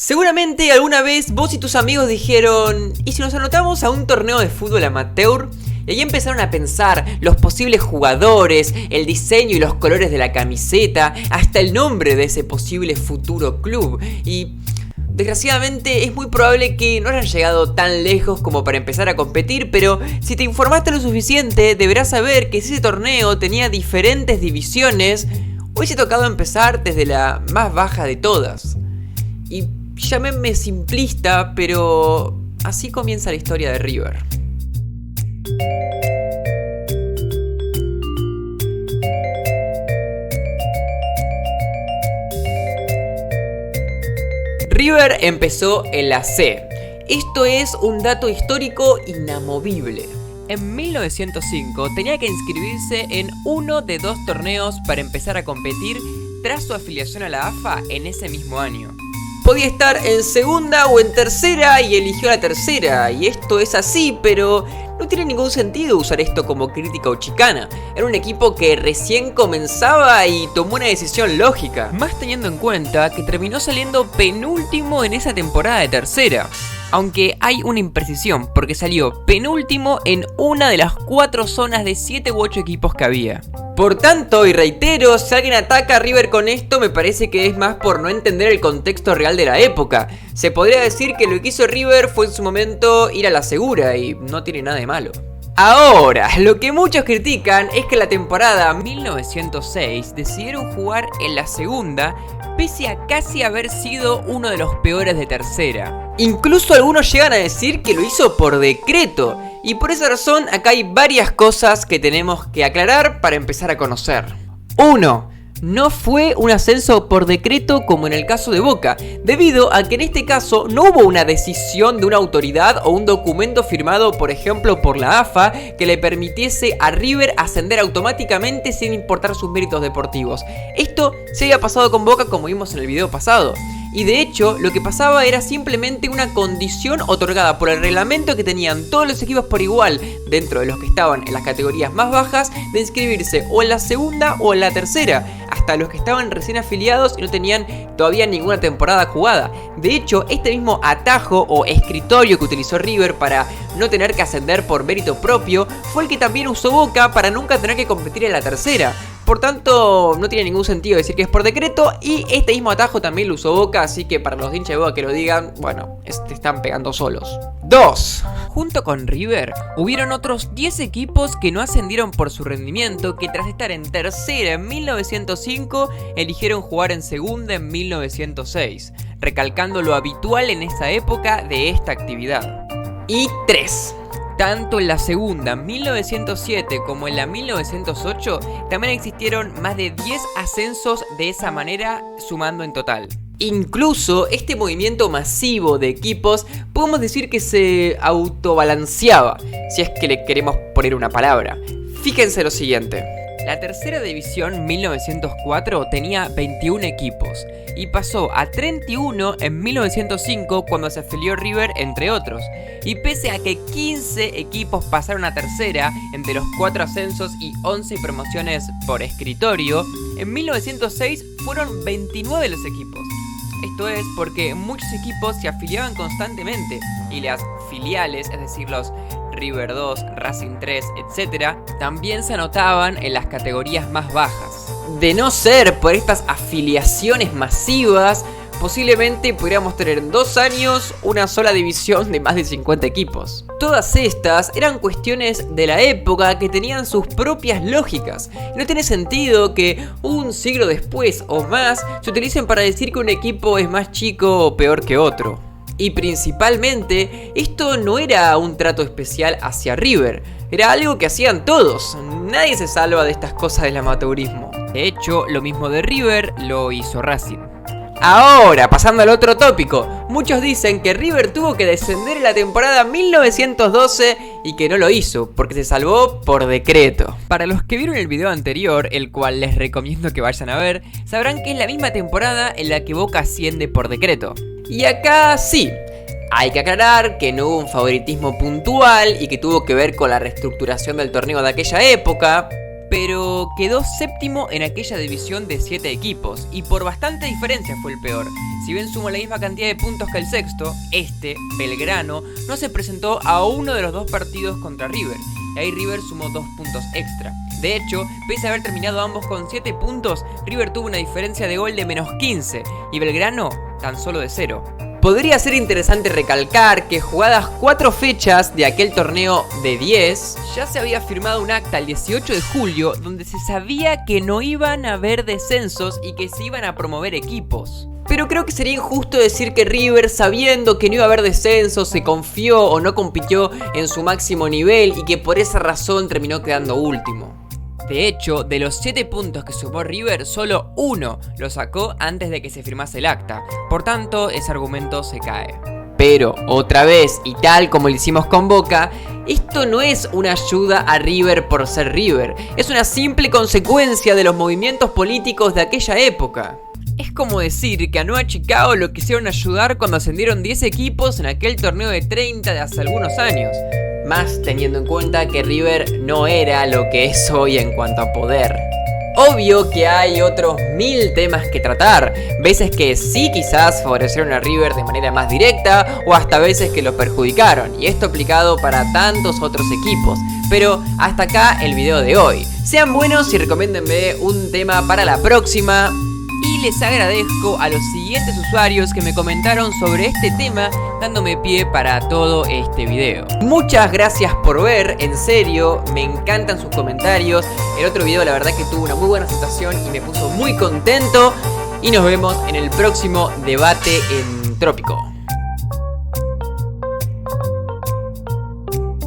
Seguramente alguna vez vos y tus amigos dijeron: ¿y si nos anotamos a un torneo de fútbol amateur? Y ahí empezaron a pensar los posibles jugadores, el diseño y los colores de la camiseta, hasta el nombre de ese posible futuro club. Y desgraciadamente es muy probable que no hayan llegado tan lejos como para empezar a competir, pero si te informaste lo suficiente, deberás saber que si ese torneo tenía diferentes divisiones, hubiese tocado empezar desde la más baja de todas. Y llámenme simplista, pero así comienza la historia de River. River empezó en la C. Esto es un dato histórico inamovible. En 1905 tenía que inscribirse en uno de dos torneos para empezar a competir tras su afiliación a la AFA en ese mismo año. Podía estar en segunda o en tercera y eligió la tercera, y esto es así, pero no tiene ningún sentido usar esto como crítica o chicana. Era un equipo que recién comenzaba y tomó una decisión lógica, más teniendo en cuenta que terminó saliendo penúltimo en esa temporada de tercera. Aunque hay una imprecisión, porque salió penúltimo en una de las 4 zonas de 7 u 8 equipos que había. Por tanto, y reitero, si alguien ataca a River con esto, me parece que es más por no entender el contexto real de la época. Se podría decir que lo que hizo River fue en su momento ir a la segura, y no tiene nada de malo. Ahora, lo que muchos critican es que la temporada 1906 decidieron jugar en la segunda, pese a casi haber sido uno de los peores de tercera. Incluso algunos llegan a decir que lo hizo por decreto, y por esa razón acá hay varias cosas que tenemos que aclarar para empezar a conocer. 1. No fue un ascenso por decreto como en el caso de Boca, debido a que en este caso no hubo una decisión de una autoridad o un documento firmado, por ejemplo, por la AFA, que le permitiese a River ascender automáticamente sin importar sus méritos deportivos. Esto se había pasado con Boca, como vimos en el video pasado. Y de hecho, lo que pasaba era simplemente una condición otorgada por el reglamento que tenían todos los equipos por igual, dentro de los que estaban en las categorías más bajas, de inscribirse o en la segunda o en la tercera, hasta los que estaban recién afiliados y no tenían todavía ninguna temporada jugada. De hecho, este mismo atajo o escritorio que utilizó River para no tener que ascender por mérito propio, fue el que también usó Boca para nunca tener que competir en la tercera. Por tanto, no tiene ningún sentido decir que es por decreto, y este mismo atajo también lo usó Boca, así que para los hinchas de Boca que lo digan, bueno, te están pegando solos. 2. Junto con River, hubieron otros 10 equipos que no ascendieron por su rendimiento, que tras estar en tercera en 1905, eligieron jugar en segunda en 1906, recalcando lo habitual en esa época de esta actividad. Y 3. Tanto en la segunda 1907 como en la 1908 también existieron más de 10 ascensos de esa manera, sumando en total. Incluso este movimiento masivo de equipos podemos decir que se autobalanceaba, si es que le queremos poner una palabra. Fíjense lo siguiente. La tercera división 1904 tenía 21 equipos y pasó a 31 en 1905 cuando se afilió River, entre otros. Y pese a que 15 equipos pasaron a tercera entre los 4 ascensos y 11 promociones por escritorio, en 1906 fueron 29 los equipos. Esto es porque muchos equipos se afiliaban constantemente y las filiales, es decir, los River 2, Racing 3, etc., también se anotaban en las categorías más bajas. De no ser por estas afiliaciones masivas, posiblemente podríamos tener en 2 años una sola división de más de 50 equipos. Todas estas eran cuestiones de la época que tenían sus propias lógicas. No tiene sentido que un siglo después o más se utilicen para decir que un equipo es más chico o peor que otro. Y principalmente, esto no era un trato especial hacia River, era algo que hacían todos. Nadie se salva de estas cosas del amateurismo. De hecho, lo mismo de River lo hizo Racing. Ahora, pasando al otro tópico, muchos dicen que River tuvo que descender en la temporada 1912 y que no lo hizo, porque se salvó por decreto. Para los que vieron el video anterior, el cual les recomiendo que vayan a ver, sabrán que es la misma temporada en la que Boca asciende por decreto. Y acá sí, hay que aclarar que no hubo un favoritismo puntual y que tuvo que ver con la reestructuración del torneo de aquella época, pero quedó séptimo en aquella división de 7 equipos, y por bastante diferencia fue el peor. Si bien sumó la misma cantidad de puntos que el sexto, Belgrano, no se presentó a uno de los 2 partidos contra River, y ahí River sumó 2 puntos extra. De hecho, pese a haber terminado ambos con 7 puntos, River tuvo una diferencia de gol de menos 15, y Belgrano tan solo de 0. Podría ser interesante recalcar que jugadas 4 fechas de aquel torneo de 10, ya se había firmado un acta el 18 de julio donde se sabía que no iban a haber descensos y que se iban a promover equipos. Pero creo que sería injusto decir que River, sabiendo que no iba a haber descensos, se confió o no compitió en su máximo nivel y que por esa razón terminó quedando último. De hecho, de los 7 puntos que sumó River, solo 1 lo sacó antes de que se firmase el acta. Por tanto, ese argumento se cae. Pero, otra vez, y tal como lo hicimos con Boca, esto no es una ayuda a River por ser River. Es una simple consecuencia de los movimientos políticos de aquella época. Es como decir que a Nueva Chicago lo quisieron ayudar cuando ascendieron 10 equipos en aquel torneo de 30 de hace algunos años. Más teniendo en cuenta que River no era lo que es hoy en cuanto a poder. Obvio que hay otros 1000 temas que tratar, veces que sí quizás favorecieron a River de manera más directa o hasta veces que lo perjudicaron, y esto aplicado para tantos otros equipos. Pero hasta acá el video de hoy. Sean buenos y recomiéndenme un tema para la próxima. Y les agradezco a los siguientes usuarios que me comentaron sobre este tema, dándome pie para todo este video. Muchas gracias por ver, en serio, me encantan sus comentarios. El otro video la verdad que tuvo una muy buena aceptación y me puso muy contento. Y nos vemos en el próximo debate en Trópico.